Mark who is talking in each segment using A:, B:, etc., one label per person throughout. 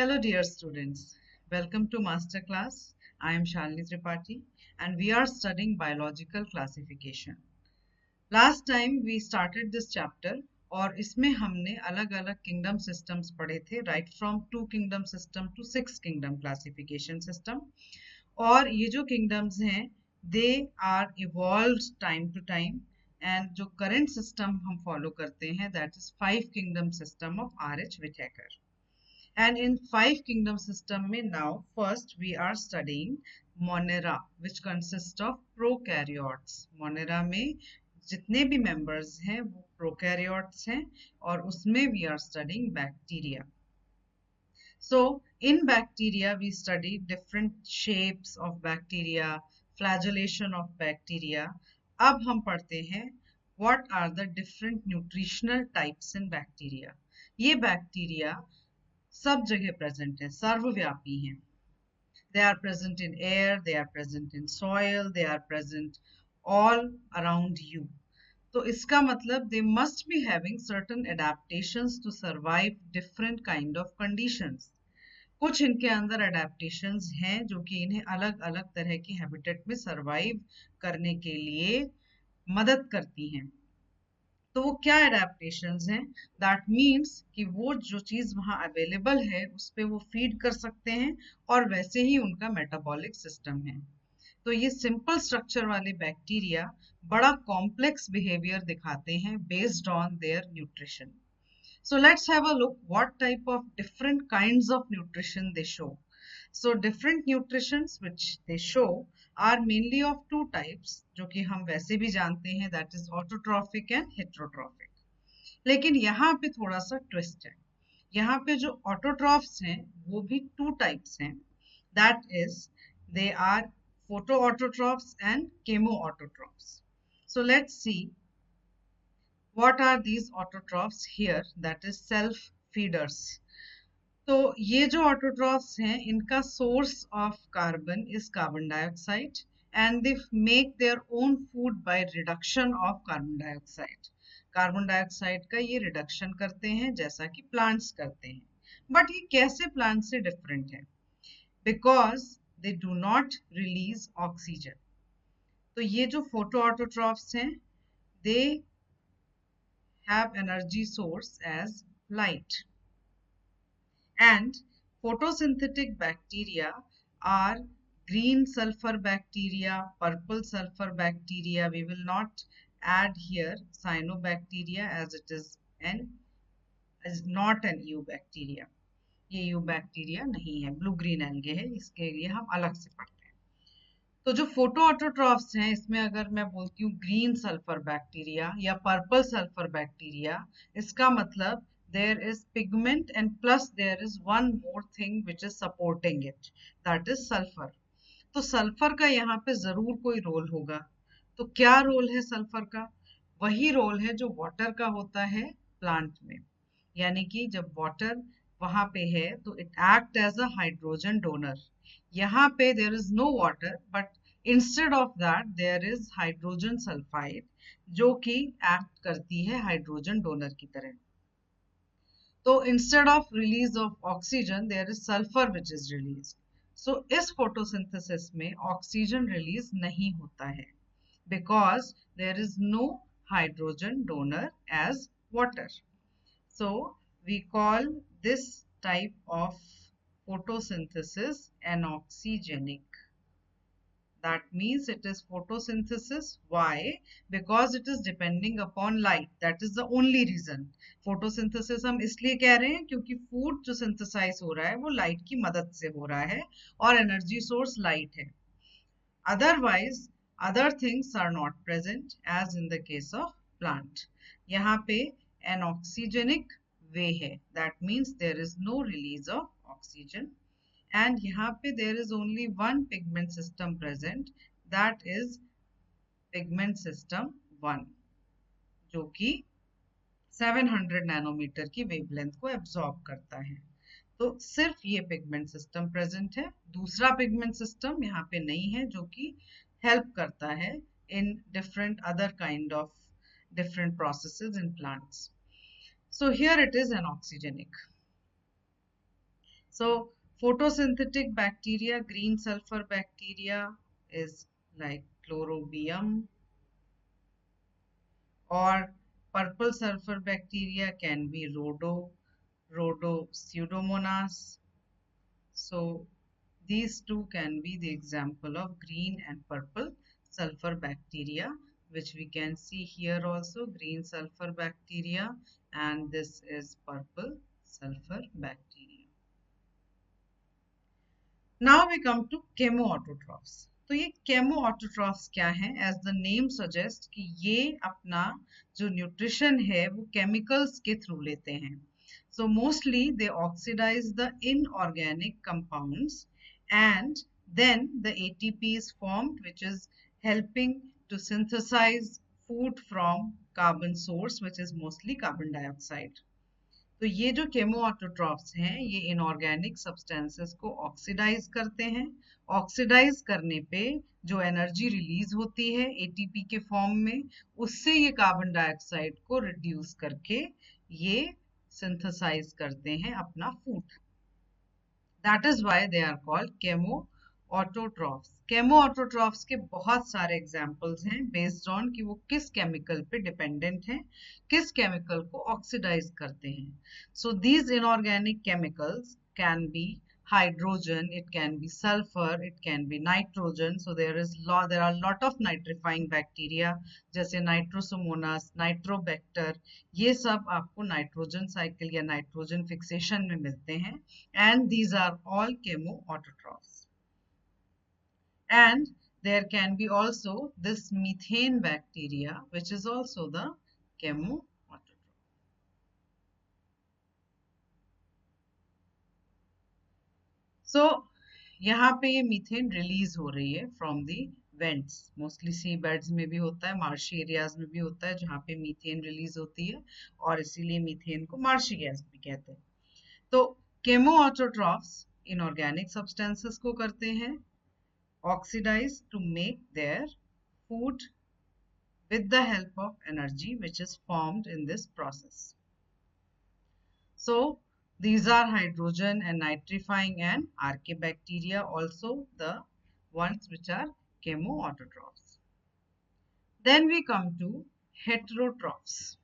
A: Hello dear students, welcome to master class. I am Shalini Tripathi and we are studying biological classification. Last time we started this chapter और इसमें हमने अलग अलग kingdom systems पढ़े थे, right from 2 kingdom system to 6 kingdom classification system. और ये जो kingdoms हैं they are evolved time to time and जो current system हम follow करते हैं that is 5 kingdom system of R.H. Whittaker. And in 5 kingdom system mein now first we are studying Monera which consists of prokaryotes. Monera में जितने भी members हैं वो prokaryotes हैं और उसमें we are studying bacteria. So in bacteria we study different shapes of bacteria, flagellation of bacteria. अब हम पढ़ते हैं what are the different nutritional types in bacteria. ये bacteria सब जगह प्रेजेंट है, सर्वव्यापी हैं. They are present in air, they are present in soil, they are present all around you. तो इसका मतलब they must be having certain adaptations to survive different kind of conditions. कुछ इनके अंदर adaptations हैं जो कि इन्हें अलग अलग तरह की habitat में survive करने के लिए मदद करती हैं. तो वो क्या adaptations हैं? That means कि वो जो चीज़ वहाँ available है उस पे वो feed कर सकते हैं और वैसे ही उनका metabolic system है. तो ये simple structure वाले bacteria बड़ा complex behavior दिखाते हैं based on their nutrition. So let's have a look what type of different kinds of nutrition they show. So different nutritions which they show are mainly of two types जो कि हम वैसे भी जानते हैं that is autotrophic and heterotrophic. लेकिन यहाँ पे थोड़ा सा twist है. यहाँ पे जो autotrophs हैं वो भी two types हैं. That is they are photoautotrophs and chemoautotrophs. So let's see what are these autotrophs here that is self feeders. तो ये जो ऑटोट्रॉफ्स हैं इनका source of carbon is carbon dioxide and they make their own food by reduction of carbon dioxide. Carbon dioxide का ये reduction करते हैं जैसा कि प्लांट्स करते हैं. बट ये कैसे प्लांट से डिफरेंट है? Because they do not release oxygen. तो ये जो फोटो ऑटोट्रॉफ्स हैं they have energy source as light. And photosynthetic bacteria are green sulfur bacteria, purple sulfur bacteria. We will not add here cyanobacteria as it is not an eubacteria. ये eubacteria नहीं है, blue green algae है, इसके लिए हम अलग से पढ़ते हैं. तो जो फोटो ऑटोट्रॉफ्स हैं इसमें अगर मैं बोलती हूँ ग्रीन सल्फर बैक्टीरिया या पर्पल सल्फर बैक्टीरिया, इसका मतलब there is pigment and plus there is one more thing which is supporting it, that is sulfur. तो सल्फर का यहाँ पे जरूर कोई रोल होगा. तो क्या रोल है सल्फर का? वही रोल है जो वाटर का होता है प्लांट में. यानी कि जब वाटर वहां पे है तो it act as a hydrogen donor. यहाँ पे there is no water but instead of that there is hydrogen sulphide जो कि एक्ट करती है हाइड्रोजन डोनर की तरह. तो instead of release of oxygen there is sulfur which is released. So इस photosynthesis में oxygen release नहीं होता है because there is no hydrogen donor as water. So we call this type of photosynthesis anoxygenic. That means it is photosynthesis. Why? Because it is depending upon light. That is the only reason. Photosynthesis हम इसलिए कह रहे हैं क्योंकि food जो synthesize हो रहा है वो light की मदद से हो रहा है और energy source light है. Otherwise, other things are not present as in the case of plant. यहाँ पे anoxygenic way है. That means there is no release of oxygen. And यहाँ पे there is only one pigment system present, that is pigment system 1 जो कि 700 nanometre की wavelength को absorb करता है. तो सिर्फ ये पिगमेंट सिस्टम प्रेजेंट है. दूसरा पिगमेंट सिस्टम यहाँ पे नहीं है जो कि हेल्प करता है in different other kind of different processes in plants. So here it is anoxygenic. So photosynthetic bacteria, green sulfur bacteria is like chlorobium, or purple sulfur bacteria can be Rhodopseudomonas. So these two can be the example of green and purple sulfur bacteria, which we can see here also, green sulfur bacteria, and this is purple sulfur bacteria. Now we come to chemoautotrophs. तो ये chemoautotrophs क्या है? As the name suggests कि ये अपना जो nutrition है वो केमिकल्स के थ्रू लेते हैं. So mostly they oxidize the inorganic compounds, and then the ATP is formed, which is helping to synthesize food from carbon source, which is mostly carbon dioxide. तो ये जो केमोऑटोट्रॉफ्स हैं ये इनऑर्गेनिक सब्सटेंसेस को oxidise करते हैं. ऑक्सीडाइज करने पे जो एनर्जी रिलीज होती है एटीपी के फॉर्म में, उससे ये कार्बन डाइऑक्साइड को रिड्यूस करके ये सिंथेसाइज करते हैं अपना food. That is why they are called chemoautotrophs. Chemoautotrophs के बहुत सारे एग्जांपल्स हैं बेस्ड ऑन कि वो किस केमिकल पे डिपेंडेंट हैं, किस केमिकल को ऑक्सीडाइज करते हैं. So these inorganic chemicals can be hydrogen, it can be sulfur, it can be nitrogen. So there are lot of nitrifying bacteria जैसे नाइट्रोसोमोनास, नाइट्रोबैक्टर, ये सब आपको नाइट्रोजन साइकिल या नाइट्रोजन फिक्सेशन में मिलते हैं. And these are all chemoautotrophs. And there can be also this methane bacteria, which is also the chemoautotroph. So यहाँ पे ये मीथेन रिलीज हो रही है from the vents. Mostly sea beds में भी होता है, मार्शी एरियाज में भी होता है जहाँ पे मीथेन रिलीज होती है, और इसीलिए मीथेन को मार्शी गैस भी कहते हैं. तो केमोऑटोट्रॉफ्स इनऑर्गेनिक सब्सटेंसेस को करते हैं oxidise to make their food with the help of energy which is formed in this process. So these are hydrogen and nitrifying and archaebacteria, also the ones which are chemoautotrophs. Then we come to heterotrophs.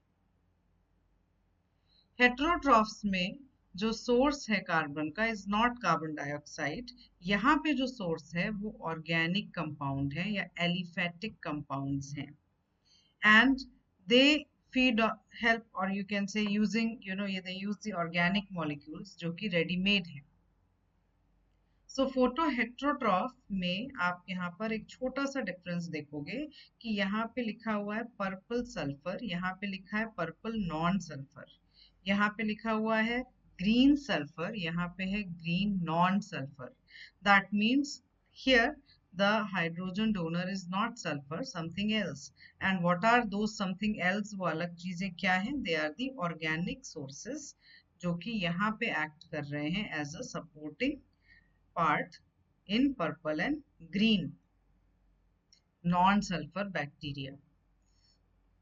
A: Heterotrophs में जो source है carbon का is not carbon dioxide. यहाँ पे जो source है वो organic compound है या एलिफेटिक कंपाउंड्स हैं. And they feed help, or you can say using they use the organic molecules जो कि ready made है. So photoheterotroph में आप यहाँ पर एक छोटा सा डिफरेंस देखोगे कि यहाँ पे लिखा हुआ है पर्पल सल्फर, यहाँ पे लिखा है पर्पल नॉन सल्फर, यहाँ पे लिखा हुआ है ग्रीन सल्फर, यहाँ पे है green non sulphur. That means here the hydrogen donor is not sulfur, something else. And what are those something else? वो अलग चीजें क्या हैं? They are the organic sources जो कि यहाँ पे act कर रहे हैं as a supporting part in purple and green non-sulfur bacteria.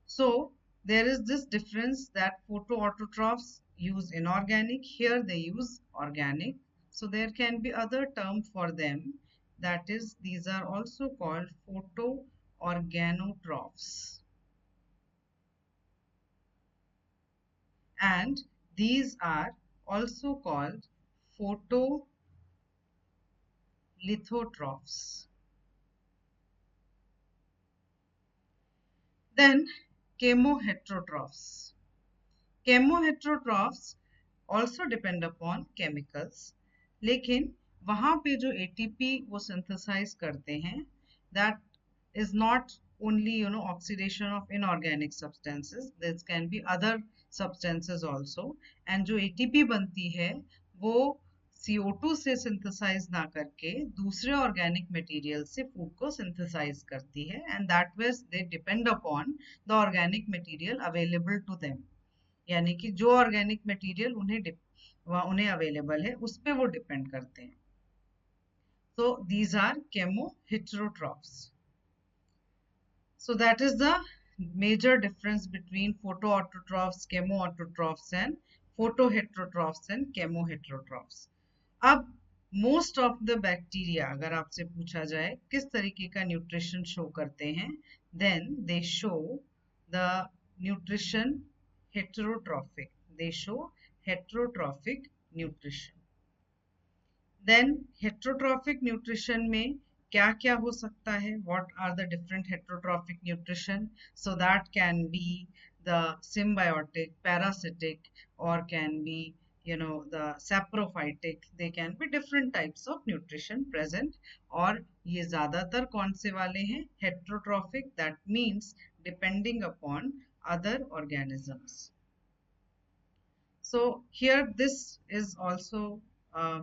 A: So there is this difference that photoautotrophs use inorganic, here they use organic. So there can be other term for them. That is, these are also called photoorganotrophs. And these are also called photolithotrophs. Then chemoheterotrophs. Chemoheterotrophs also depend upon chemicals, लेकिन वहाँ पे जो ATP वो synthesize करते हैं, that is not only oxidation of inorganic substances, there can be other substances also, and जो ATP बनती है वो CO2 से synthesize ना करके दूसरे organic material से food को synthesize करती है, and that way they depend upon the organic material available to them. यानी कि जो organic material उन्हें available है उस पे वो depend करते हैं. So these are chemoheterotrophs. So that is the major difference between photoautotrophs, chemoautotrophs, and photoheterotrophs and chemoheterotrophs. अब मोस्ट ऑफ द बैक्टीरिया, अगर आपसे पूछा जाए किस तरीके का न्यूट्रिशन शो करते हैं, then they show the nutrition heterotrophic, they show heterotrophic nutrition. Then heterotrophic nutrition में क्या क्या हो सकता है, what are the different heterotrophic nutrition? So that can be the symbiotic, parasitic, or can be, you know, the saprophytic. They can be different types of nutrition present. और ये ज्यादातर कौन से वाले हैं? Heterotrophic, that means depending upon other organisms. So here this is also uh,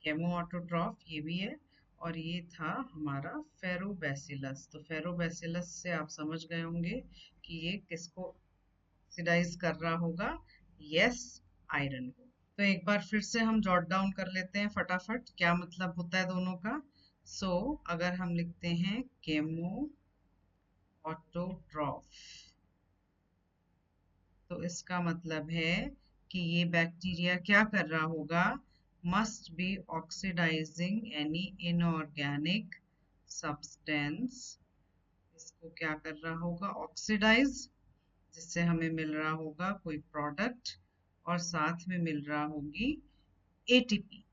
A: केमोऑटोट्रॉफ, ये भी है। और ये था हमारा फेरोबैसिलस। तो फेरोबैसिलस से आप समझ गए होंगे कि ये किसको ऑक्सीडाइज कर रहा होगा? यस, आयरन को। तो एक बार फिर से हम जॉट डाउन कर लेते हैं फटाफट, क्या मतलब होता है दोनों का। सो अगर हम लिखते हैं केमो ऑटोट्रॉफ, तो इसका मतलब है कि ये बैक्टीरिया क्या कर रहा होगा? Must be oxidising any inorganic substance. इसको क्या कर रहा होगा? ऑक्सीडाइज, जिससे हमें मिल रहा होगा कोई प्रोडक्ट, और साथ में मिल रहा होगी एटीपी।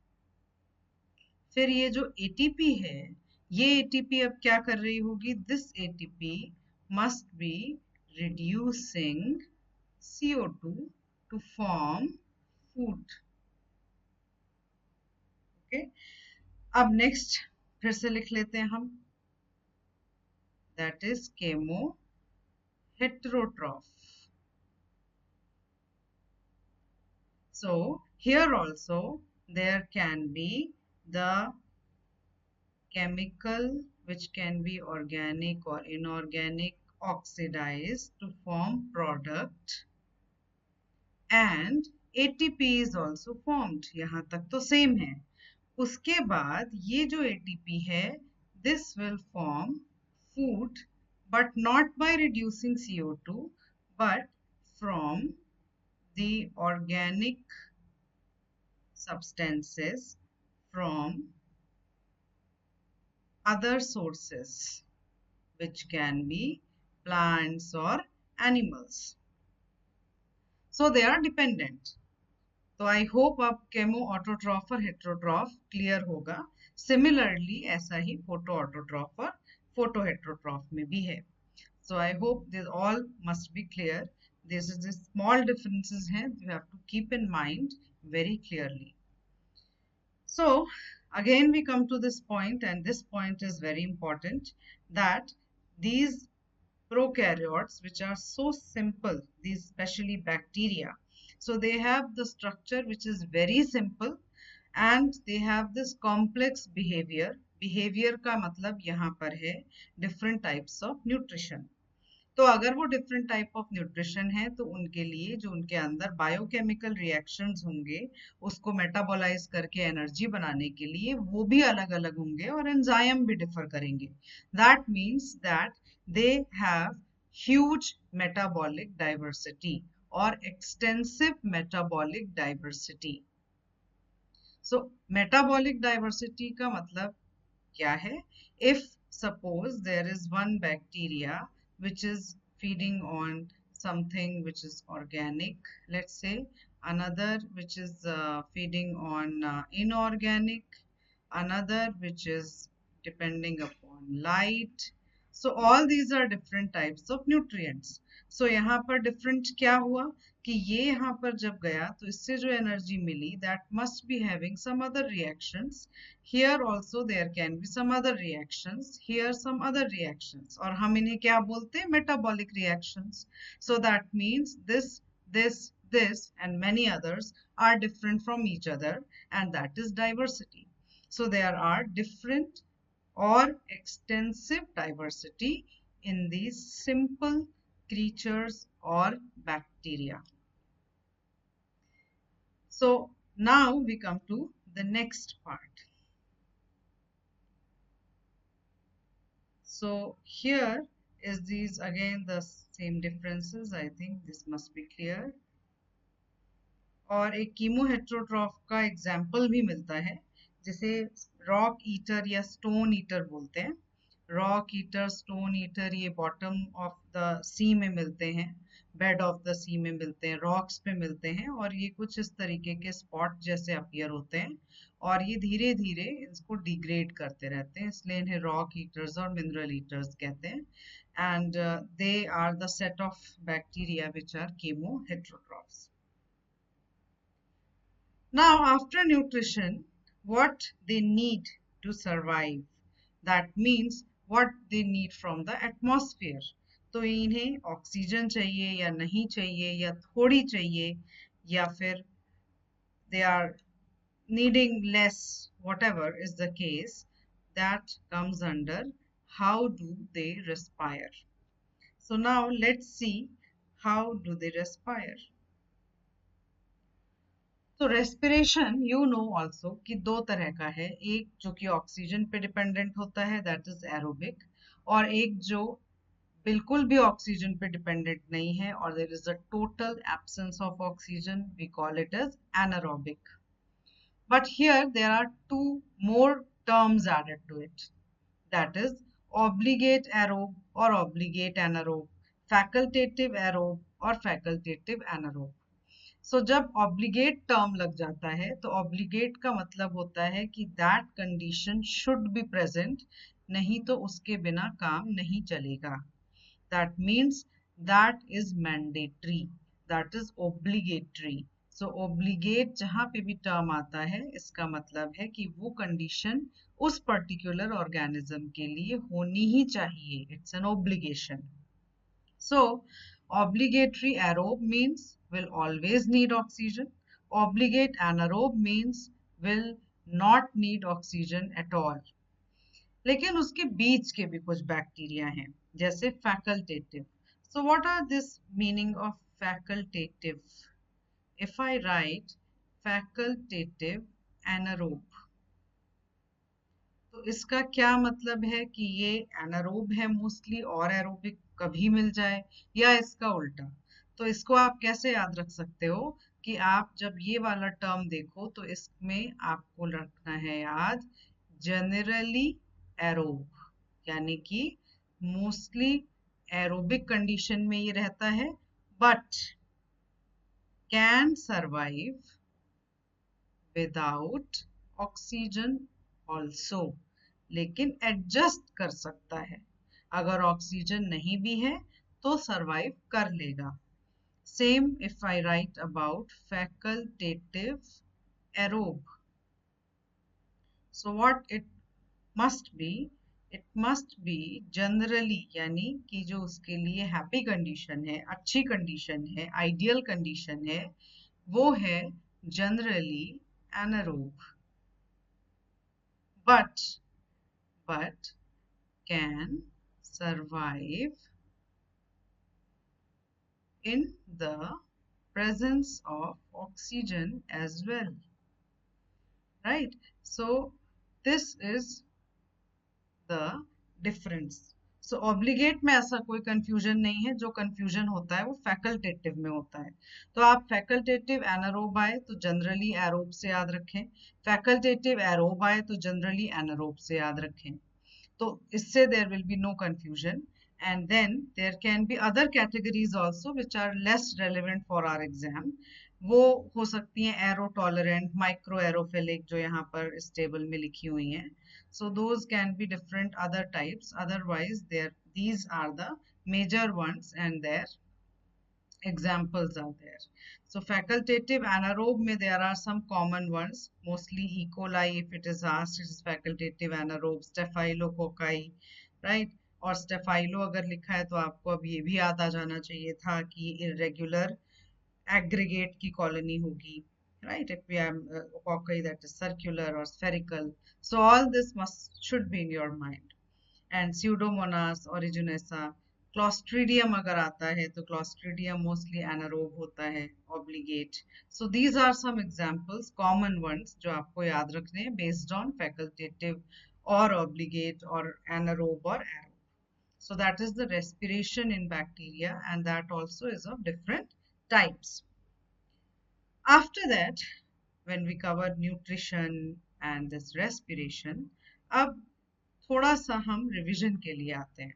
A: फिर ये जो एटीपी है, ये एटीपी अब क्या कर रही होगी? This ATP must be reducing CO2 to form food. Okay. अब नेक्स्ट फिर से लिख लेते हैं हम, that is chemo heterotroph. So here also there can be the chemical which can be organic or inorganic oxidized to form product, and ATP is also formed. यहाँ तक तो सेम है। उसके बाद ये जो ATP है, this will form food, but not by reducing CO2, but from the organic substances from other sources, which can be plants or animals. So they are dependent. तो आई होप अब chemoautotroph और heterotroph clear होगा। Similarly ऐसा ही photoautotroph और photoheterotroph में भी है। So I hope this all must be clear. This is the small differences हैं, you have to keep in mind very clearly. So again we come to this point, and this point is very important, that these prokaryotes, which are so simple, these especially bacteria, so they have the structure which is very simple, and they have this complex behavior. Behavior का मतलब यहाँ पर है different types of nutrition. तो अगर वो different type of nutrition है, तो उनके लिए जो उनके अंदर बायोकेमिकल रिएक्शंस होंगे, उसको मेटाबोलाइज करके एनर्जी बनाने के लिए वो भी अलग अलग होंगे, और एंजाइम भी डिफर करेंगे। That means that they have huge metabolic diversity और एक्सटेंसिव मेटाबॉलिक डाइवर्सिटी। सो मेटाबॉलिक डाइवर्सिटी का मतलब क्या है? If suppose there is one bacteria which is feeding on something which is organic, let's say, another which is feeding on inorganic, another which is depending upon light. So all these are different types of nutrients. So यहाँ पर different क्या हुआ कि ये यहाँ पर जब गया तो इससे जो एनर्जी मिली, that must be having some other reactions. Here also there can be some other reactions, here some other reactions, और हम इन्हें क्या बोलते हैं? Metabolic reactions. So that means this and many others are different from each other, and that is diversity. So there are different or extensive diversity in these simple creatures or bacteria. So now we come to the next part. So here is these again the same differences. I think this must be clear. और एक chemo heterotroph का example भी मिलता है, जिसे rock eater या stone eater बोलते हैं। रॉक ईटर, स्टोन ईटर ये बॉटम ऑफ द सी में मिलते हैं, बेड ऑफ द सी में मिलते हैं, रॉक्स पे मिलते हैं, और ये कुछ इस तरीके के स्पॉट जैसे अपीयर होते हैं, और ये धीरे धीरे इसको डिग्रेड करते रहते हैं, इसलिए इन्हें रॉक ईटर्स और मिनरल ईटर्स कहते हैं। And they are the set of bacteria which are chemoheterotrophs. Now, after nutrition, what they need to survive. That means what they need from the atmosphere. तो इन्हें oxygen चाहिए या नहीं चाहिए, या थोड़ी चाहिए, या फिर they are needing less, whatever is the case, that comes under how do they respire. So now let's see how do they respire. तो रेस्पिरेशन यू नो ऑल्सो कि दो तरह का है, एक जो कि ऑक्सीजन पे डिपेंडेंट होता है, दैट इज एरोबिक, और एक जो बिल्कुल भी ऑक्सीजन पे डिपेंडेंट नहीं है और there is a total absence of oxygen, we call it as anaerobic. But here there are two more terms added to it, that is obligate aerobe और ऑब्लिगेट एनारोब, फैकल्टेटिव एरोब और facultative anaerobe. So जब obligate term लग जाता है तो obligate का मतलब होता है कि that condition should be present, नहीं तो उसके बिना काम नहीं चलेगा. That means that is mandatory, that is obligatory. So obligate जहां पे भी टर्म आता है, इसका मतलब है कि वो कंडीशन उस पर्टिकुलर ऑर्गेनिज्म के लिए होनी ही चाहिए. It's an obligation. So, obligatory aerobe means will always need oxygen. Obligate anaerobe means will not need oxygen at all. लेकिन उसके बीच के भी कुछ बैक्टीरिया हैं, जैसे facultative. So, what are this meaning of facultative? If I write facultative anaerobe, तो इसका क्या मतलब है कि ये एनारोब है मोस्टली और एरोबिक कभी मिल जाए, या इसका उल्टा. तो इसको आप कैसे याद रख सकते हो कि आप जब ये वाला टर्म देखो तो इसमें आपको रखना है याद जनरली एरोब, यानी कि मोस्टली एरोबिक कंडीशन में ये रहता है, but can survive without oxygen also, लेकिन एडजस्ट कर सकता है, अगर ऑक्सीजन नहीं भी है तो सरवाइव कर लेगा. Same if I right about facultative aerobe, so what it must be, it must be generally, यानी कि जो उसके लिए हैप्पी कंडीशन है, अच्छी कंडीशन है, आइडियल कंडीशन है, वो है generally anaerobe. but can survive in the presence of oxygen as well, right? So this is the difference. So obligate में ऐसा कोई कंफ्यूजन नहीं है, जो कंफ्यूजन होता है वो फैकल्टेटिव में होता है. तो आप फैकल्टेटिव एनारोब आए तो जनरली एरोब से याद रखें, फैकल्टेटिव एरोब आए तो जनरली एनारोब से याद रखें. तो इससे there will be no confusion. And then there can be other categories also which are less relevant for our exam. वो हो सकती हैं एरो टॉलरेंट, माइक्रो एरोफिलिक, जो यहाँ पर इस टेबल में लिखी हुई हैं. So those can be different other types. Otherwise, these are the major ones and their examples are there. So facultative anaerobe में there are some common ones. Mostly E. coli, if it is asked, it is facultative anaerobe. Staphylococci, right? और staphylo अगर लिखा है तो आपको अब ये भी याद आ जाना चाहिए था कि इरेगुलर एग्रीगेट की कॉलोनी होगी, right? If we have cocci that is circular or spherical, so all this should be in your mind. And Pseudomonas aeruginosa, Clostridium अगर आता है तो Clostridium mostly anaerobe होता है, obligate. So these are some examples, common ones जो आपको याद रखने हैं based on facultative or obligate or anaerobe or aerobe. So that is the respiration in bacteria, and that also is of different types. After that, when we cover nutrition and this respiration, अब थोड़ा सा हम revision के लिए आते हैं,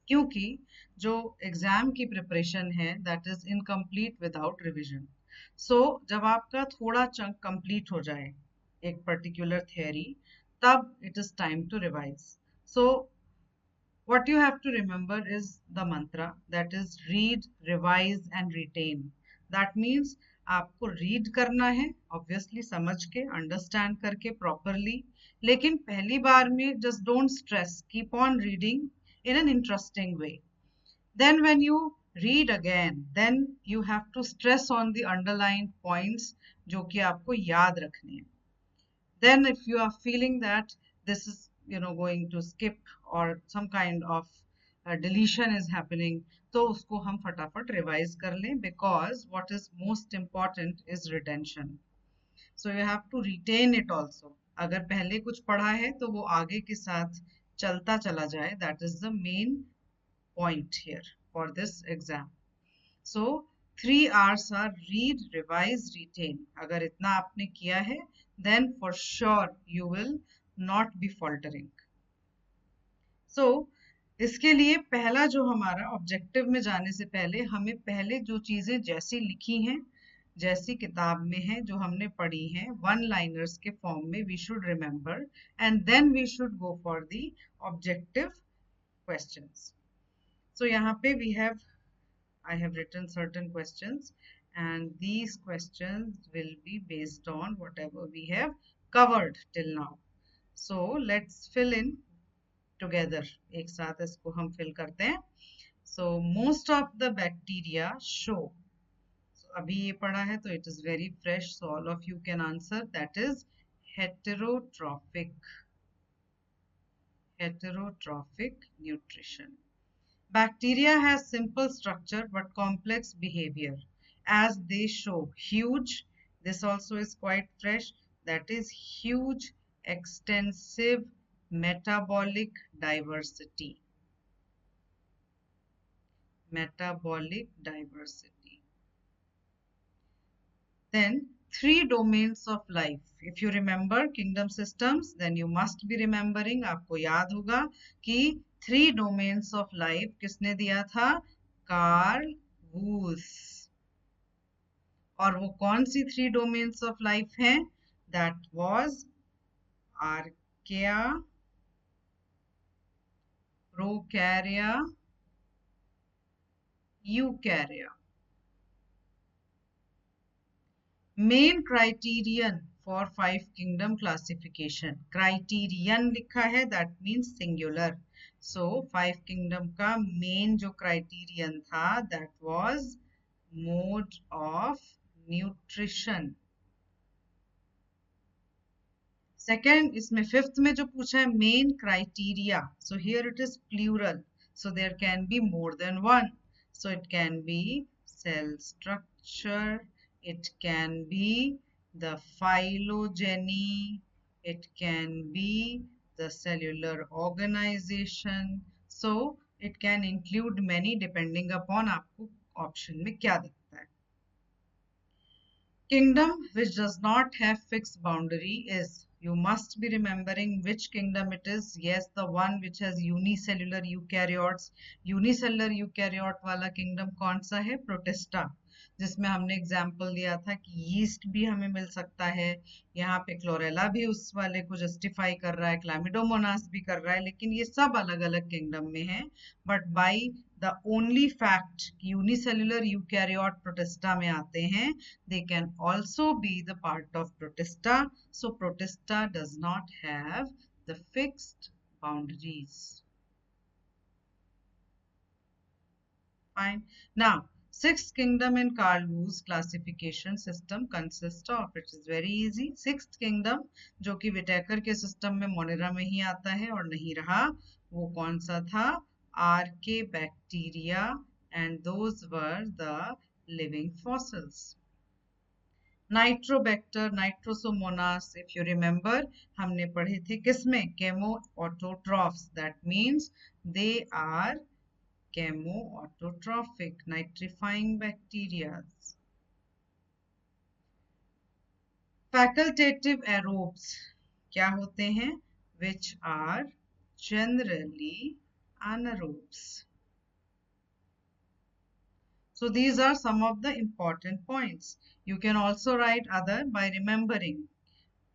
A: क्योंकि जो एग्जाम की प्रिपरेशन है that is incomplete without revision. So जब आपका थोड़ा चंक कंप्लीट हो जाए एक पर्टिकुलर थियरी, तब it is time to revise. So what you have to remember is the mantra, that is read, revise and retain. That means आपको read करना है obviously समझ के understand करके properly, लेकिन पहली बार में just don't stress, keep on reading in an interesting way. Then when you read again, then you have to stress on the underlined points जो कि आपको याद रखनी है. Then if you are feeling that this is going to skip or some kind of deletion is happening, तो उसको हम फटाफट revise कर लें, because what is most important is retention. So you have to retain it also. अगर पहले कुछ पढ़ा है तो वो आगे के साथ चलता चला जाए. That is the main point here for this exam. So 3 R's are read, revise, retain. अगर इतना आपने किया है, then for sure you will not be faltering. So इसके लिए पहला जो हमारा ऑब्जेक्टिव में जाने से पहले हमें पहले जो चीजें जैसी लिखी हैं, जैसी किताब में है, जो हमने पढ़ी हैं, वन लाइनर्स के फॉर्म में we should remember, and then we should go for the objective questions. So यहाँ पे I have written certain questions, and these questions will be based on whatever we have covered till now. So let's fill in together. एक साथ इसको हम fill करते हैं. So most of the bacteria show. So अभी ये पढ़ा है तो it is very fresh. So all of you can answer. That is heterotrophic. Heterotrophic nutrition. Bacteria has simple structure but complex behavior, as they show huge, this also is quite fresh, that is huge extensive metabolic diversity. Metabolic diversity. Then 3 domains of life. If you remember kingdom systems, then you must be remembering, आपको याद होगा कि 3 domains of life किसने दिया था? Karl वूस. और वो कौन सी 3 domains of life हैं? That was archaea, prokarya, eukarya. Main criterion for 5 kingdom classification. Criterion लिखा है, that means singular. So 5 kingdom का main जो criterion था, that was mode of nutrition. Second, इसमें 5th में जो पूछा है main criteria. So here it is plural. So there can be more than one. So it can be cell structure. It can be the phylogeny, it can be the cellular organization. So it can include many depending upon आपको option में क्या दिखता है. Kingdom which does not have fixed boundary is, you must be remembering which kingdom it is. Yes, the one which has unicellular eukaryotes. Unicellular eukaryote वाला kingdom कौन सा है? Protista. जिसमें हमने एग्जाम्पल दिया था कि यीस्ट भी हमें मिल सकता है. यहाँ पे क्लोरेला भी उस वाले को जस्टिफाई कर रहा है, क्लैमिडोमोनास भी कर रहा है, लेकिन ये सब अलग अलग किंगडम में है. But by the only fact कि यूनिसेल्युलर यूकैरियोट प्रोटिस्टा में आते हैं, they can also be the part of protista. So protista does not have the fixed boundaries. Fine. Now 6th kingdom in Carl Woos classification system consists of, it is very easy, 6th kingdom जो कि Whittaker के system में Monera में ही आता है और नहीं रहा, वो कौन सा था? Archaebacteria, and those were the living fossils. Nitrobacter, Nitrosomonas, if you remember हमने पढ़े थे किसमें? Chemoautotrophs. That means they are chemoautotrophic, nitrifying bacteria. Facultative aerobes क्या होते हैं? Which are generally anaerobes. So these are some of the important points. You can also write other by remembering,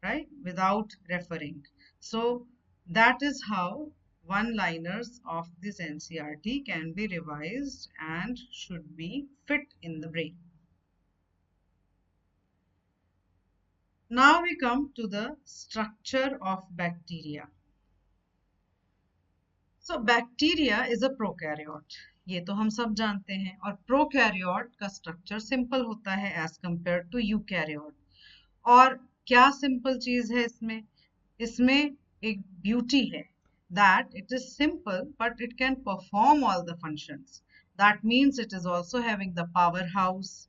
A: right, without referring. So that is how one-liners of this NCERT can be revised and should be fit in the brain. Now we come to the structure of bacteria. So bacteria is a prokaryote. ये तो हम सब जानते हैं, और prokaryote का structure simple होता है एज कंपेयर टू यूकैरियोट. और क्या सिंपल चीज है इसमें? इसमें एक ब्यूटी है that it is simple but it can perform all the functions. That means it is also having the powerhouse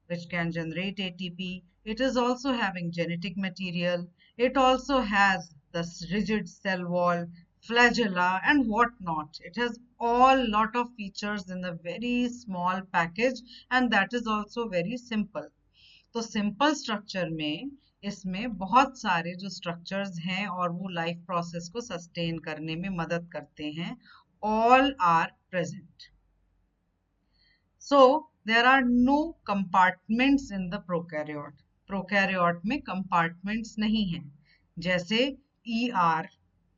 A: which can generate ATP. It is also having genetic material. It also has the rigid cell wall, flagella, and whatnot. It has all lot of features in a very small package, and that is also very simple. तो simple structure में इसमें बहुत सारे जो structures हैं और वो life process को सस्टेन करने में मदद करते हैं, all are present. So there are no compartments in the prokaryote. Prokaryote में कंपार्टमेंट्स नहीं हैं, जैसे ER,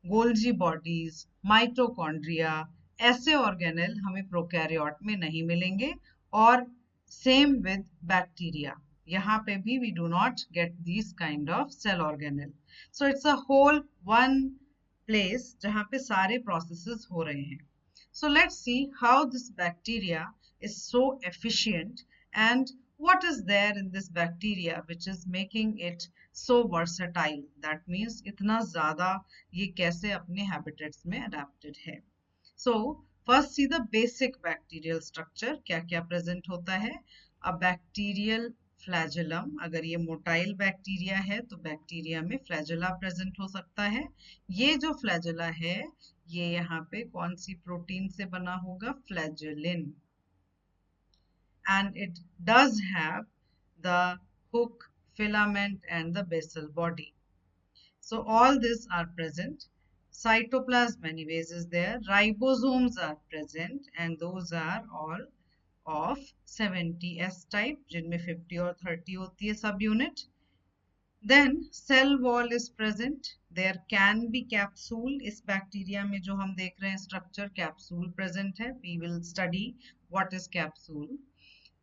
A: गोल्जी बॉडीज, माइटोकॉन्ड्रिया, ऐसे ऑर्गेनेल हमें प्रोकैरियोट में नहीं मिलेंगे. और सेम विद बैक्टीरिया, यहाँ पे भी we do not get these kind of cell organelle. So it's a whole one place जहाँ पे सारे processes हो रहे हैं. So let's see how this bacteria is so efficient and what is there in this bacteria which is making it so versatile. That means इतना ज़्यादा ये कैसे अपने habitats में adapted है. So first see the basic bacterial structure. क्या क्या present होता है? A bacterial flagellum. अगर ये मोटाइल बैक्टीरिया है तो बैक्टीरिया में फ्लैजेला प्रेजेंट हो सकता है. ये जो फ्लैजेला है ये यहाँ पे कौन सी प्रोटीन से बना होगा? फ्लैजेलिन. And it does have the hook, filament and the basal body. So all these are present. Cytoplasm anyways is there. Ribosomes are present and those are all of 70s type, जिनमें 50 और 30 होती है subunit. Then cell wall is present. There can be capsule. इस bacteria में जो हम देख रहे हैं structure capsule present है. We will study what is capsule.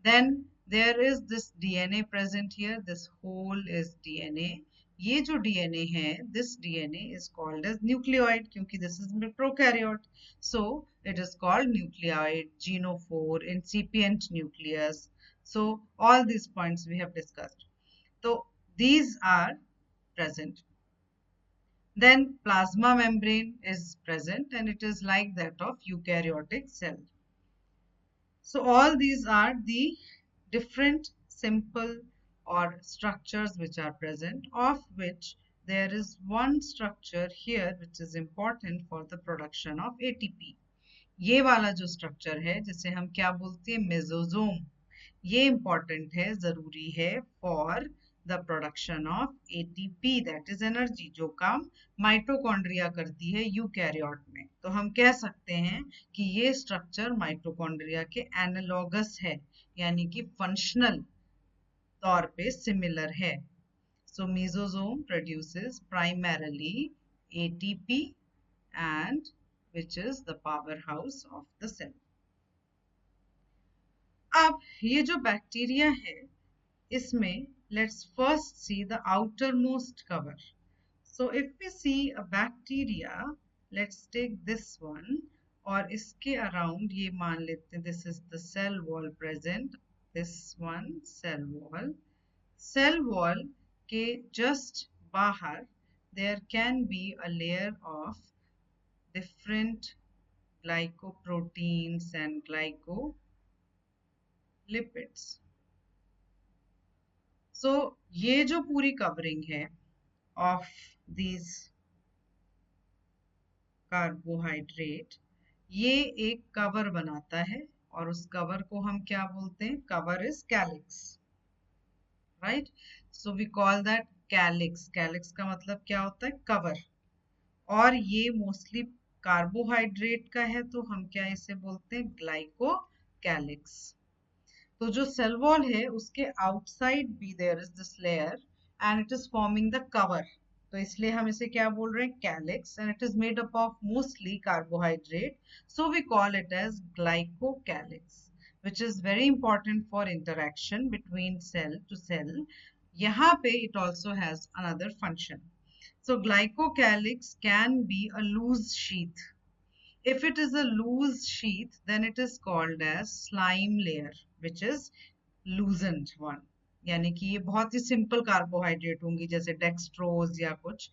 A: Then there is this DNA present here. This whole is DNA. ये जो DNA है, this DNA is called as nucleoid क्योंकि this is prokaryote. So it is called nucleoid, genophore, incipient nucleus. So all these points we have discussed. So these are present. Then plasma membrane is present and it is like that of eukaryotic cell. So all these are the different simple or structures which are present, of which there is one structure here which is important for the production of ATP. ये वाला जो structure है जिसे हम क्या बोलते हैं? Mesosome. ये important है, जरूरी है for the production of ATP, that is energy, जो काम माइटोकॉन्ड्रिया करती है यूकैरियोट में. तो हम कह सकते हैं कि ये स्ट्रक्चर माइटोकॉन्ड्रिया के एनालॉगस है, यानी कि फंक्शनल तौर पे सिमिलर है. So mesosome produces primarily ATP and which is the powerhouse of the cell. अब ये जो बैक्टीरिया है इसमें let's first see the outermost cover. So if we see a bacteria, let's take this one और इसके around ये मान लेते हैं this is the cell wall present. This one cell wall. Cell wall के just बाहर there can be a layer of different glycoproteins and glycolipids. So ये जो पूरी covering है of these carbohydrate, ये एक cover बनाता है और उस cover को हम क्या बोलते हैं? Cover is calyx, right? So we call that calyx. Calyx का मतलब क्या होता है? कवर। और ये मोस्टली कार्बोहाइड्रेट का है, तो हम क्या इसे बोलते हैं? ग्लाइकोकैलिक्स। तो जो सेल वॉल है उसके आउटसाइड भी there is this layer and it is forming the cover, तो इसलिए हम इसे क्या बोल रहे हैं? Calyx. And it is made up of mostly carbohydrate, so we call it as glycocalyx, which is very important for interaction between cell to cell. यहाँ पे it also has another function. So glycocalyx can be a loose sheath. If it is a loose sheath, then it is called as slime layer, which is loosened one. यानी कि ये बहुत ही simple carbohydrate होंगी, जैसे dextrose या कुछ।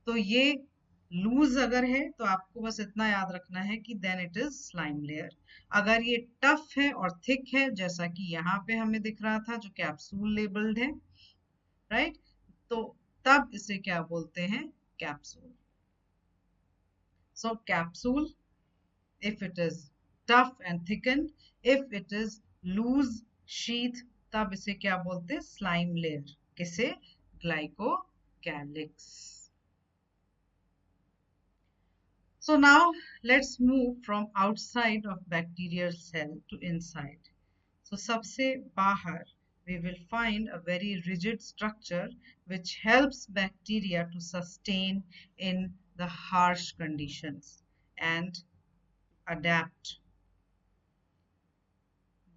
A: तो ये लूज अगर है तो आपको बस इतना याद रखना है कि then it is slime layer. अगर ये टफ है और थिक है, जैसा कि यहाँ पे हमें दिख रहा था, जो कैप्सूल लेबल्ड है, राइट, तो तब इसे क्या बोलते हैं? Capsule. So capsule if it is tough and thickened, if it is loose sheath, तब इसे क्या बोलते हैं? Slime layer. किसे? Glycocalyx. So now let's move from outside of bacterial cell to inside. So सबसे बाहर we will find a very rigid structure which helps bacteria to sustain in the harsh conditions and adapt.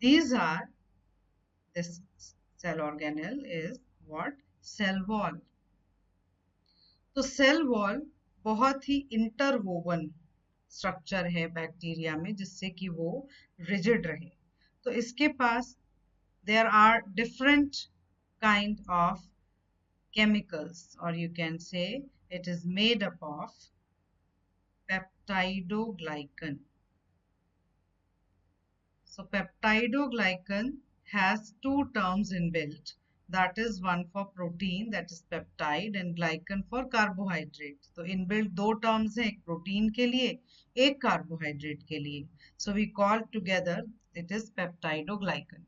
A: These are, this cell organelle is what? Cell wall. तो cell wall बहुत ही interwoven structure है bacteria में, जिससे कि वो rigid रहे। तो इसके पास there are different kind of chemicals, or you can say it is made up of peptidoglycan. So peptidoglycan has two terms inbuilt. That is one for protein, that is peptide, and glycan for carbohydrate. तो inbuilt दो terms हैं, एक protein के लिए, एक carbohydrate के लिए. So we call together it is peptidoglycan.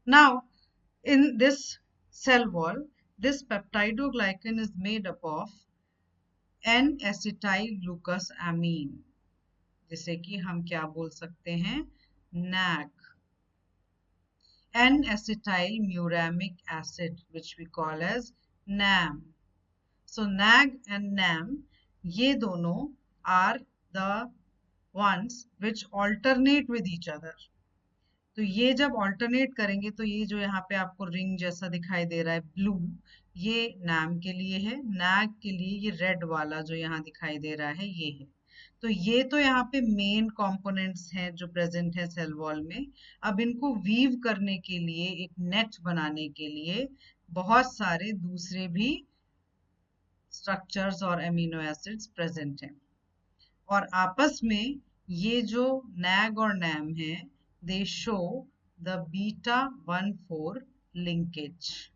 A: Now in this cell wall, this peptidoglycan is made up of N-acetylglucosamine, जिसे कि हम क्या बोल सकते हैं? NAG. N-acetylmuramic acid, which we call as NAM. So NAG and NAM, ये दोनों are the ones which alternate with each other. तो ये जब alternate करेंगे तो ये जो यहाँ पे आपको रिंग जैसा दिखाई दे रहा है ब्लू, ये NAM के लिए है, NAG के लिए ये रेड वाला जो यहाँ दिखाई दे रहा है ये है। तो ये तो यहाँ पे मेन कंपोनेंट्स हैं जो प्रेजेंट है सेल वॉल में। अब इनको वीव करने के लिए, एक नेट बनाने के लिए बहुत सारे दूसरे भी स्ट्रक्चर्स और एमिनो एसिड्स प्रेजेंट हैं, और आपस में ये जो NAG और NAM है, they show the beta 1,4 linkage.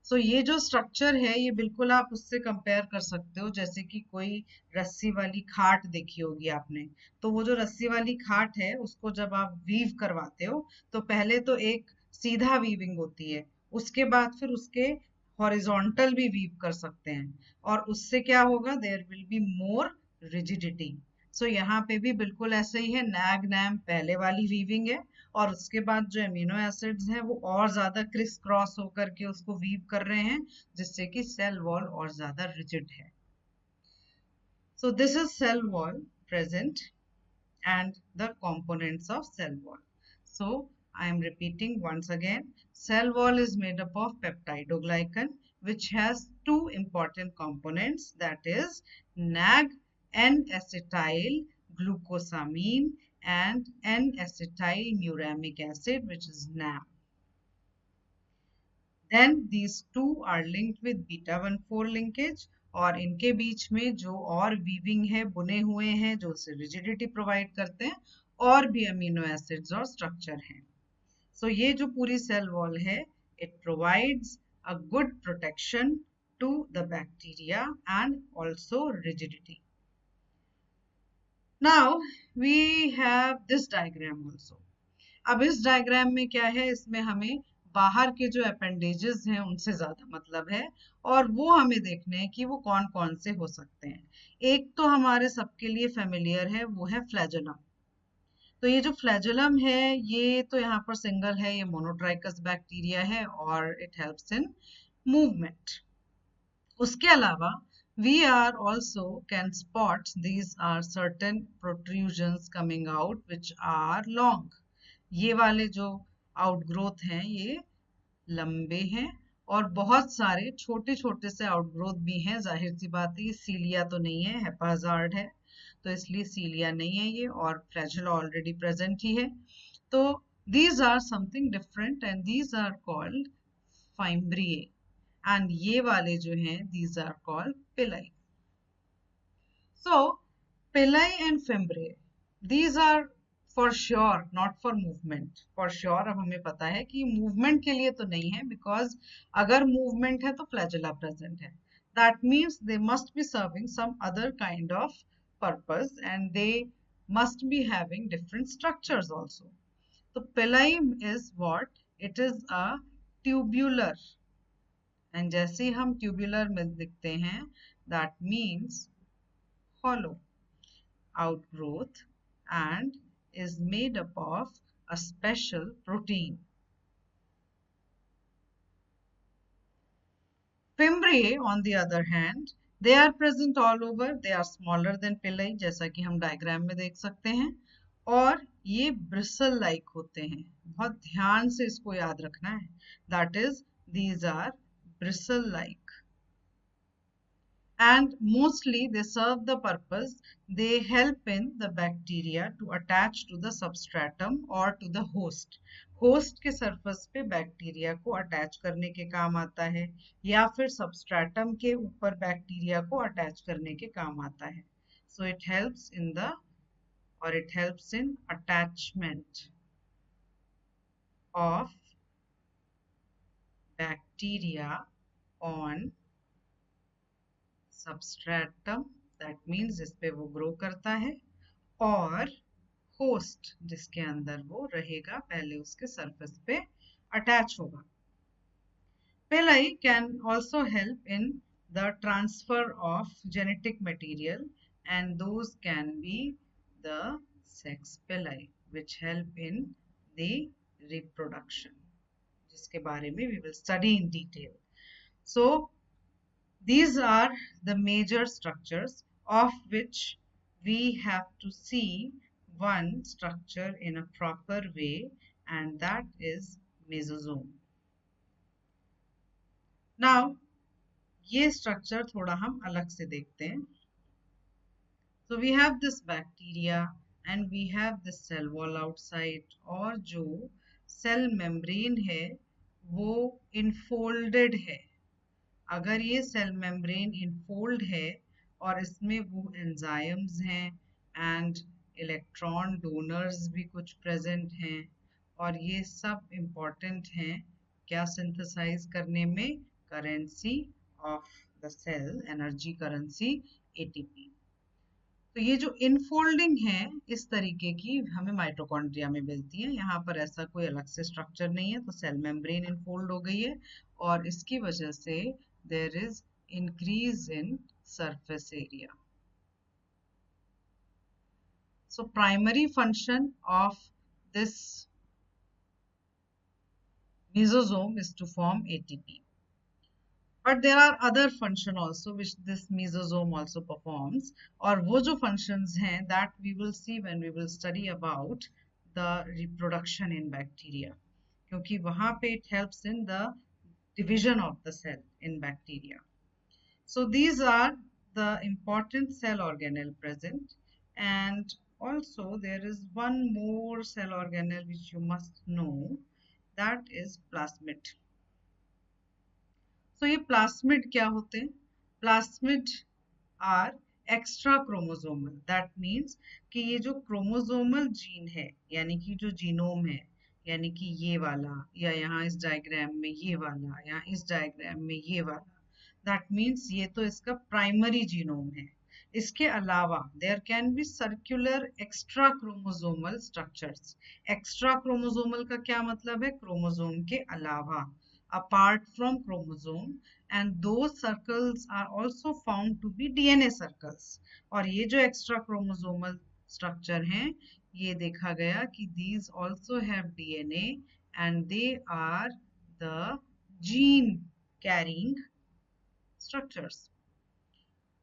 A: So ये जो स्ट्रक्चर है ये बिल्कुल आप उससे कंपेयर कर सकते हो, जैसे कि कोई रस्सी वाली खाट देखी होगी आपने। तो वो जो रस्सी वाली खाट है उसको जब आप वीव करवाते हो तो पहले तो एक सीधा वीविंग होती है, उसके बाद फिर उसके हॉरिजॉन्टल भी वीव कर सकते हैं, और उससे क्या होगा? There will be more rigidity. So यहाँ पे भी बिल्कुल ऐसे ही है, नैग नैम पहले वाली वीविंग है, और उसके बाद जो एमिनो एसिड्स हैं वो और ज्यादा क्रिस क्रॉस होकर के उसको वीव कर रहे हैं, जिससे कि सेल वॉल और ज्यादा रिजिड है। So this is cell wall present and the components of cell wall. So I am repeating once again, cell wall is made up of peptidoglycan, which has two important components, that is NAG, N-acetyl glucosamine, and N-acetylmuramic acid, which is NAM. Then these two are linked with beta 1,4 linkage, और इनके बीच में जो और weaving है, बुने हुए हैं जो उसे रिजिडिटी प्रोवाइड करते हैं, और भी अमीनो एसिड्स और स्ट्रक्चर हैं। सो ये जो पूरी सेल वॉल है, it provides a good protection to the bacteria and also rigidity. Now we have this diagram also. अब इस डायग्राम में क्या है? इसमें हमें बाहर के जो अपेंडेजेस हैं उनसे ज्यादा मतलब है, और वो हमें देखने हैं कि वो कौन कौन से हो सकते हैं। एक तो हमारे सबके लिए फेमिलियर है, वो है फ्लैजेलम। तो ये जो फ्लैजेलम है ये तो यहाँ पर सिंगल है, ये मोनोट्राइकस बैक्टीरिया है और इट हेल्प्स इन मूवमेंट। उसके अलावा we are also can spot these are certain protrusions coming out which are long. ये वाले जो आउटग्रोथ हैं ये लंबे हैं, और बहुत सारे छोटे छोटे से आउटग्रोथ भी हैं। जाहिर सी बात है, सीलिया तो नहीं है, हेपाजार्ड है, तो इसलिए सीलिया नहीं है ये, और फ्लैजेला ऑलरेडी प्रेजेंट ही है। तो these are something different and these are called fimbria, and ये वाले जो हैं these are called पिलाई। So पिलाई and fimbria, these are for sure not for movement. For sure अब हमें पता है कि movement के लिए तो नहीं है, because अगर movement है तो flagella present है, that means they must be serving some other kind of purpose and they must be having different structures also. तो पिलाई is what? It is a tubular, and जैसे ही हम tubular में लिखते हैं that means hollow outgrowth and is made up of a special protein. Fimbriae on the other hand, they are present all over. They are smaller than पिलाई, जैसा कि हम diagram में देख सकते हैं, और ये bristle like होते हैं। बहुत ध्यान से इसको याद रखना है, that is these are bristle like, and mostly they serve the purpose, they help in the bacteria to attach to the substratum or to the host. Host के सरफेस पे बैक्टीरिया को अटैच करने के काम आता है, या फिर सबस्ट्रेटम के ऊपर बैक्टीरिया को अटैच करने के काम आता है। So it helps in the, और it helps in attachment of bacteria on substratum, that means जिस पे वो ग्रो करता है, और होस्ट जिसके अंदर वो रहेगा, पहले उसके सरफेस पे अटैच होगा। Pili can also help in the transfer of genetic material, and those can be the sex pili which help in the reproduction, जिसके बारे में we will study in detail. So these are the major structures of which we have to see one structure in a proper way, and that is mesosome. Now ये structure थोड़ा हम अलग से देखते हैं। So we have this bacteria and we have this cell wall outside, और जो cell membrane है वो enfolded है। अगर ये सेल मेम्ब्रेन इनफोल्ड है और इसमें वो एंजाइम्स हैं एंड इलेक्ट्रॉन डोनर्स भी कुछ प्रेजेंट हैं, और ये सब इम्पॉर्टेंट हैं क्या सिंथेसाइज करने में? Currency of the cell, energy currency ATP. तो ये जो इनफोल्डिंग है इस तरीके की हमें माइटोकॉन्ड्रिया में मिलती है। यहाँ पर ऐसा कोई अलग से स्ट्रक्चर नहीं है, तो सेल मेम्ब्रेन इनफोल्ड हो गई है और इसकी वजह से there is increase in surface area. So primary function of this mesosome is to form ATP. But there are other function also which this mesosome also performs, और वो जो functions हैं that we will see when we will study about the reproduction in bacteria, क्योंकि वहाँ पे it helps in the division of the cell in bacteria. So these are the important cell organelle present, and also there is one more cell organelle which you must know, that is plasmid. So ये plasmid क्या होते हैं? Plasmid are extra chromosomal. That means कि ये जो chromosomal gene है, यानी कि जो जीनोम है, यानी कि ये वाला, या यहाँ इस डायग्राम में ये वाला, या इस डायग्राम में ये वाला, that means ये तो इसका प्राइमरी जीनोम है। इसके अलावा there can be circular extra chromosomal structures. Extra chromosomal का क्या मतलब है? क्रोमोसोम के अलावा, apart from chromosome, and those circles are also found to be DNA circles। और ये जो एक्स्ट्रा क्रोमोसोमल स्ट्रक्चर हैं, ये देखा गया कि these also have DNA and they are the gene carrying structures।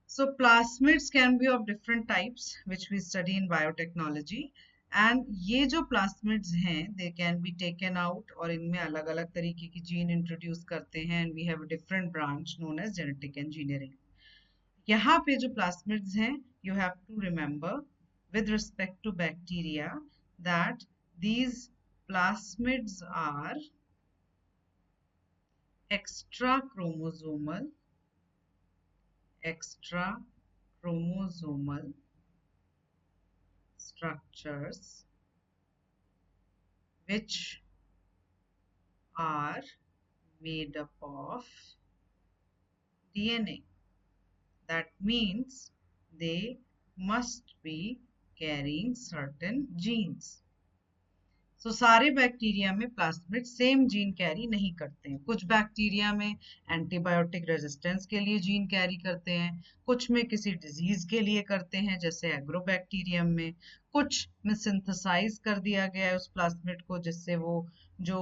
A: So plasmids can be of different types which we study in biotechnology, and ये जो plasmids हैं they can be taken out, और इनमें अलग अलग तरीके की जीन इंट्रोड्यूस करते हैं, and we have a different branch known as genetic engineering। यहाँ पे जो plasmids हैं, you have to remember with respect to bacteria that these plasmids are extra chromosomal structures which are made up of DNA। That means they must be carrying certain genes। तो सारे bacteria में plasmid same gene carry नहीं करते हैं। कुछ bacteria में antibiotic resistance के लिए जीन कैरी करते हैं, कुछ में किसी डिजीज के लिए करते हैं जैसे एग्रोबैक्टीरियम में, कुछ में सिंथेसाइज कर दिया गया है उस प्लाज्मिड को जिससे वो जो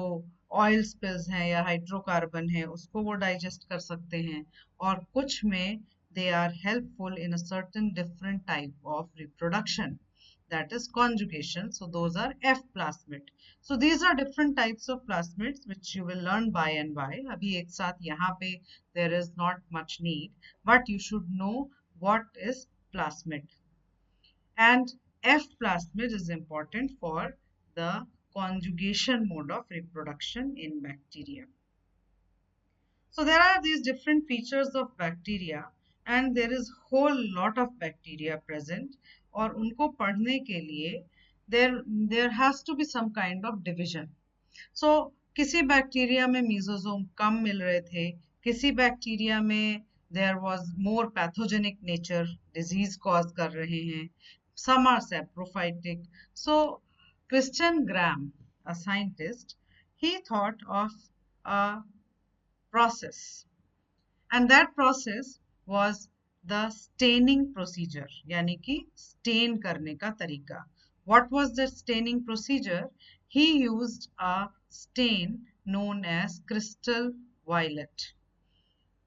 A: ऑयल स्पिल्स हैं या हाइड्रोकार्बन है उसको वो डाइजेस्ट कर सकते हैं, और कुछ में they are helpful in a certain different type of reproduction, that is conjugation। So those are F plasmid। So these are different types of plasmids which you will learn by and by। अभी एक साथ यहाँ पे there is not much need, but you should know what is plasmid। And F plasmid is important for the conjugation mode of reproduction in bacteria। So there are these different features of bacteria, and there is whole lot of bacteria present, और उनको पढ़ने के लिए there has to be some kind of division। So किसी bacteria में mesosome कम मिल रहे थे, किसी बैक्टीरिया में there was more pathogenic nature, disease cause कर रहे हैं, some are saprophytic। So Christian Graham, a scientist, he thought of a process, and that process was the staining procedure, यानी कि stain करने का तरीका। What was the staining procedure? He used a stain known as crystal violet।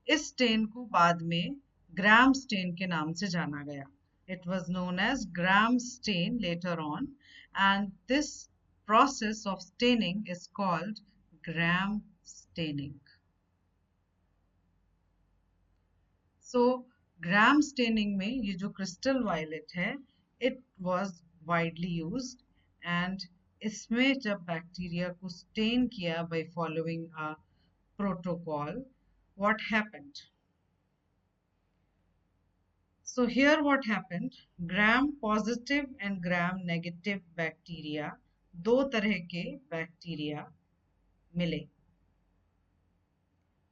A: इस stain को बाद में Gram stain के नाम से जाना गया। It was known as Gram stain later on, and this process of staining is called Gram staining। So Gram staining में ये जो crystal violet है, it was widely used, and इसमें जब बैक्टीरिया को stain किया by following a protocol, what happened? So here what happened, Gram positive and Gram negative bacteria, दो तरह के बैक्टीरिया मिले।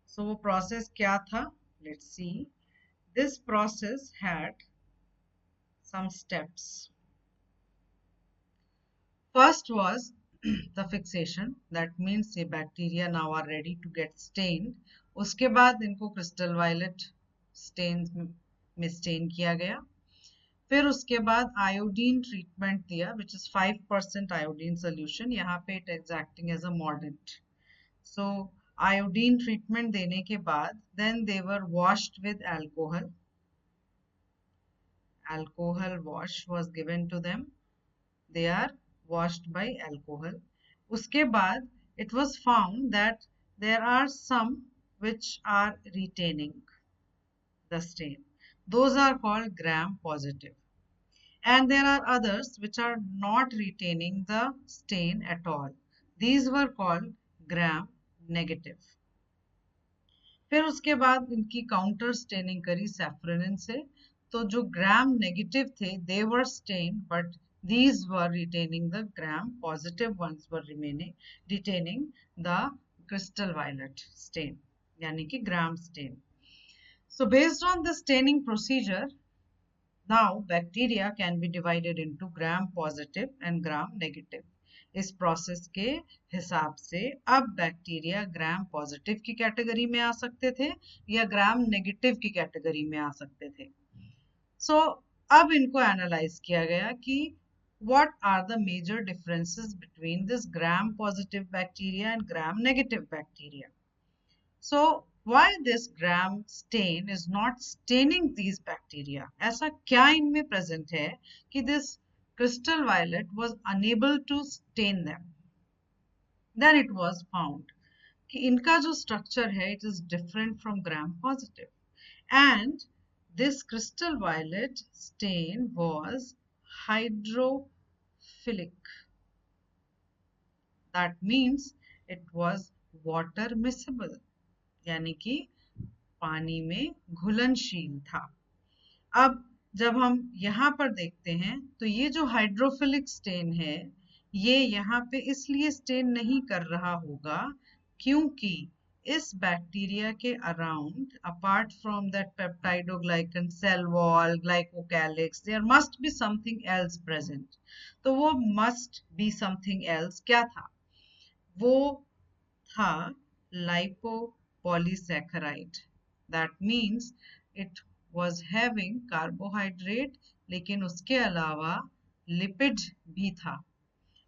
A: So वो process क्या था? Let's see। This process had some steps। First was the fixation, that means ये bacteria now are ready to get stained। उसके बाद इनको crystal violet stain में stain किया गया। फिर उसके बाद iodine treatment दिया, which is 5% iodine solution। यहाँ पे it is acting as a mordant। So iodine treatment देने के बाद then they were washed with alcohol। Alcohol wash was given to them। They are washed by alcohol। उसके बाद it was found that there are some which are retaining the stain। Those are called Gram positive, and there are others which are not retaining the stain at all। These were called Gram negative। फिर उसके बाद इनकी counter staining करी सैफ्रोनिन से, तो जो gram negative थे they were stained, but these were retaining the gram positive ones were retaining the crystal violet stain, यानी कि gram stain। So based on the staining procedure, Now bacteria can be divided into gram positive and gram negative. इस process के हिसाब से अब bacteria gram positive की category में आ सकते थे या ग्राम नेगेटिव की कैटेगरी में आ सकते थे. सो अब इनको एनालाइज किया गया कि what are the major differences between this gram positive bacteria and gram negative bacteria. So why this gram stain is not staining these bacteria? ऐसा क्या इनमें present है कि this crystal violet was unable to stain them? Then it was found कि इनका जो structure है it is different from gram positive, and this crystal violet stain was hydrophilic. That means it was water miscible, यानी कि पानी में घुलनशील था. अब जब हम यहाँ पर देखते हैं तो ये जो हाइड्रोफिलिक स्टेन है ये यहाँ पे इसलिए स्टेन नहीं कर रहा होगा क्योंकि इस बैक्टीरिया के around apart from that peptidoglycan cell wall glycocalyx there must be something else present. तो वो मस्ट बी समथिंग एल्स क्या था? वो था lipopolysaccharide. That means it was having carbohydrate लेकिन उसके अलावा लिपिड भी था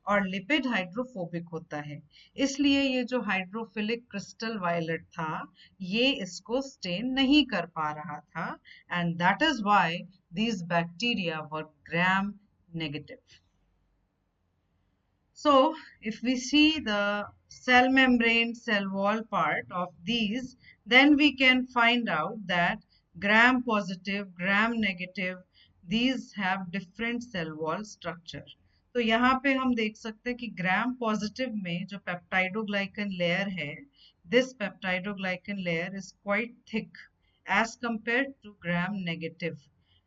A: और लिपिड हाइड्रोफोबिक होता है, इसलिए ये जो हाइड्रोफिलिक क्रिस्टल वायलेट था ये इसको स्टेन नहीं कर पा रहा था, and that is why these bacteria were gram negative. So if we see the cell membrane, cell wall part of these, then we can find out that gram positive, gram negative, these have different cell wall structure. तो यहाँ पे हम देख सकते हैं कि gram positive में जो पेप्टाइडोग्लाइकन लेयर है, this peptidoglycan layer is quite thick as compared to gram negative,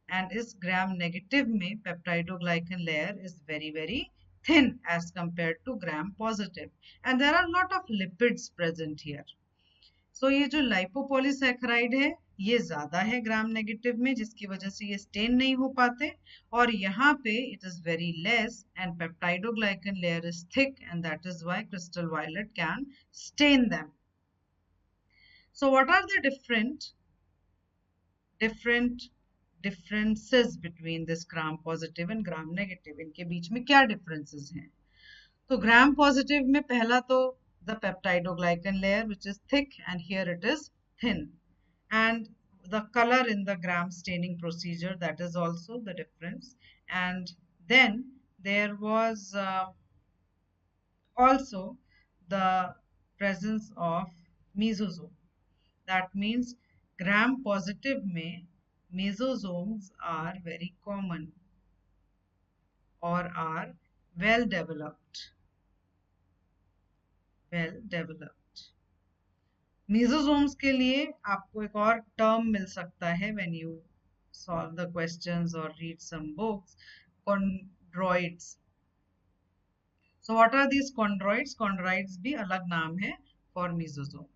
A: and इस gram negative में peptidoglycan layer is very thin as compared to gram positive, and there are a lot of lipids present here. So ये जो lipopolysaccharide है ये ज्यादा है gram negative में जिसकी वजह से ये स्टेन नहीं हो पाते, और यहाँ पे it is very less and peptidoglycan layer is thick, and that is why crystal violet can stain them. So what are the differences between this gram positive and gram negative? इनके बीच में क्या differences हैं? तो gram positive में पहला तो the peptidoglycan layer which is thick and here it is thin, and the color in the gram staining procedure, that is also the difference. And then there was also the presence of mesosome. That means gram positive में mesosomes are very common or are well developed. Mesosomes के लिए आपको एक और term मिल सकता है when you solve the questions or read some books, chondroids. So what are these chondroids? Chondroids भी अलग नाम है for mesosome.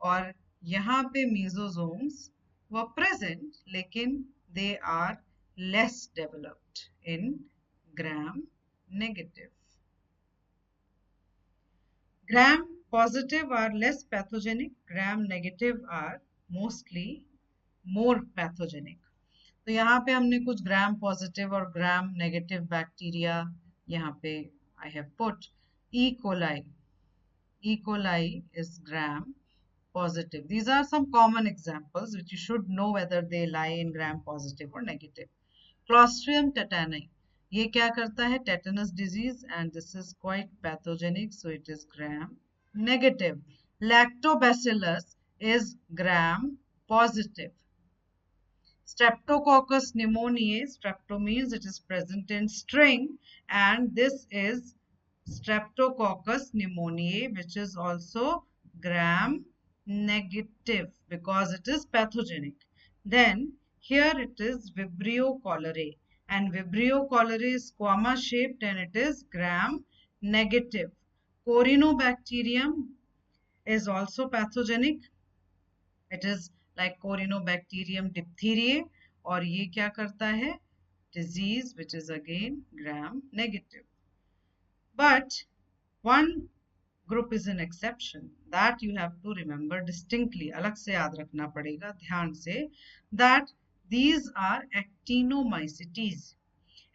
A: और यहाँ पे mesosomes were present लेकिन they are less developed in gram negative. Gram positive are less pathogenic, gram negative are mostly more pathogenic. तो यहाँ पे हमने कुछ gram positive और gram negative bacteria यहाँ पे I have put. E. coli. E. coli is gram positive. These are some common examples which you should know whether they lie in gram positive or negative. Clostridium tetani. ये क्या करता है? Tetanus disease, and this is quite pathogenic, so it is gram negative. Lactobacillus is gram positive. Streptococcus pneumoniae, strepto means it is present in string, and this is Streptococcus pneumoniae, which is also gram negative because it is pathogenic. Then here it is Vibrio cholerae, and Vibrio cholerae is squamous shaped and it is gram negative. Corynebacterium is also pathogenic. It is like Corynebacterium diphtheriae, और ये क्या करता है, disease, which is again gram negative. But one group is an exception that you have to remember distinctly, अलग से याद रखना पड़ेगा ध्यान से, that these are actinomycetes.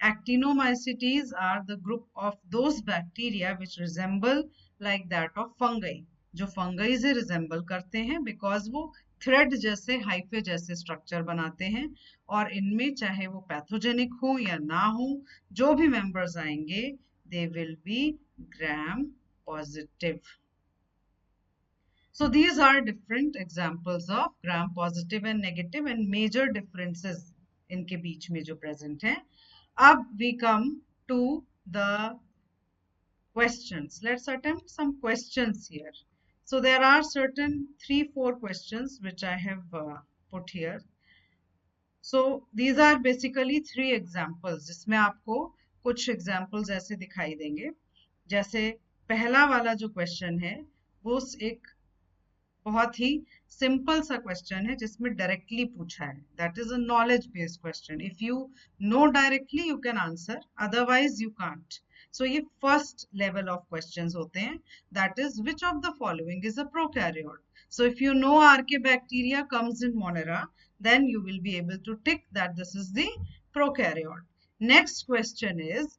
A: Actinomycetes are the group of those bacteria which resemble like that of fungi, जो fungi से resemble करते हैं because वो थ्रेड जैसे हाइफे जैसे स्ट्रक्चर बनाते हैं, और इनमें चाहे वो पैथोजेनिक हो या ना हो, जो भी मेंबर्स आएंगे they will be gram positive. So these are different examples of gram positive and negative and major differences इनके बीच में जो present हैं. Ab we come to the questions. Let's attempt some questions here. So there are certain 3-4 questions which I have put here. So these are basically 3 examples जिसमें आपको कुछ examples ऐसे दिखाई देंगे. जैसे पहला वाला जो question है वो एक बहुत ही सिंपल सा क्वेश्चन है जिसमें डायरेक्टली पूछा है. That is a knowledge based question. If you know directly you can answer, otherwise you can't. So ये फर्स्ट लेवल ऑफ क्वेश्चंस होते हैं. That is which of the following is a prokaryote. So if you know archaebacteria comes in Monera, then you will be able to tick that this is the prokaryote. Next question is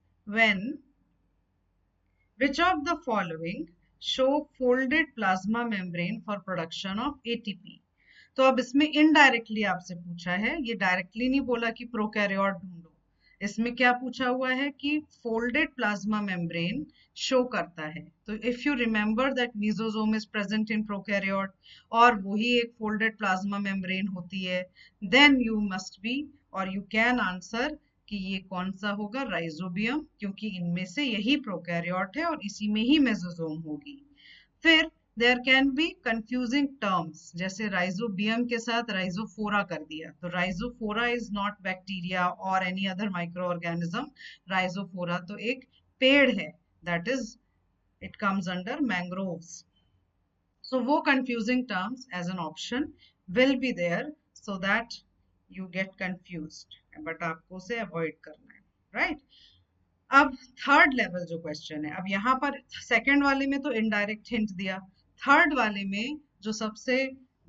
A: which of the following show folded plasma membrane for production of ATP. तो अब इसमें indirectly आपसे पूछा है, ये directly नहीं बोला कि प्रोकैरियोट ढूंढो. इसमें क्या पूछा हुआ है कि फोल्डेड प्लाज्मा मेम्ब्रेन शो करता है. तो if you remember that mesosome is present in prokaryote और वही एक फोल्डेड प्लाज्मा मेम्ब्रेन होती है, देन यू मस्ट बी और यू कैन आंसर कि ये कौन सा होगा, राइजोबियम, क्योंकि इनमें से यही प्रोकैरियोट है और इसी में ही मेसोसोम होगी. फिर there can be confusing terms, जैसे राइजोबियम के साथ राइजोफोरा कर दिया, तो राइजोफोरा इज नॉट बैक्टीरिया और any other microorganism. Rhizophora तो एक पेड़ है, that is it comes under mangroves. So वो confusing terms as an option will be there so that you get confused, but आपको उसे avoid करना है, right? अब थर्ड लेवल जो क्वेश्चन है, अब यहाँ पर सेकंड वाले में तो इनडायरेक्ट हिंट दिया, थर्ड वाले में जो सबसे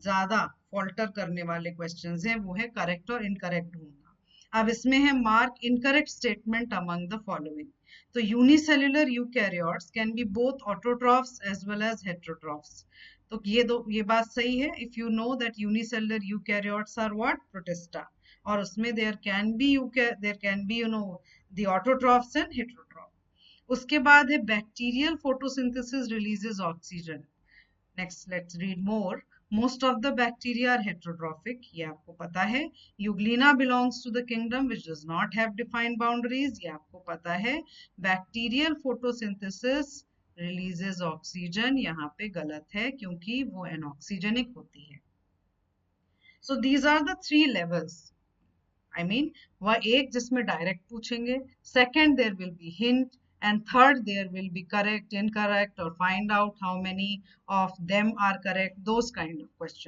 A: ज्यादा फॉल्टर करने वाले क्वेश्चंस हैं वो है करेक्ट और इनकरेक्ट ढूंढना. अब इसमें है mark incorrect statement among the following. तो unicellular eukaryotes can be both autotrophs as well as heterotrophs. तो ये बात सही है. If you know that unicellular eukaryotes are what, Protista, और उसमें there can be you know the autotrophs and heterotroph. उसके बाद है bacterial photosynthesis releases oxygen. Next let's read more. Most of the bacteria are heterotrophic, ये आपको पता है. Euglena belongs to the kingdom which does not have defined boundaries, ये आपको पता है. Bacterial photosynthesis releases oxygen, यहाँ पे गलत है क्योंकि वो अनऑक्सीजनिक होती है. So these are the 3 levels. I mean, वह एक जिसमें डायरेक्ट पूछेंगे, second there will be hint, and third there will be correct, incorrect, or find out how many of them are correct, those kind of questions.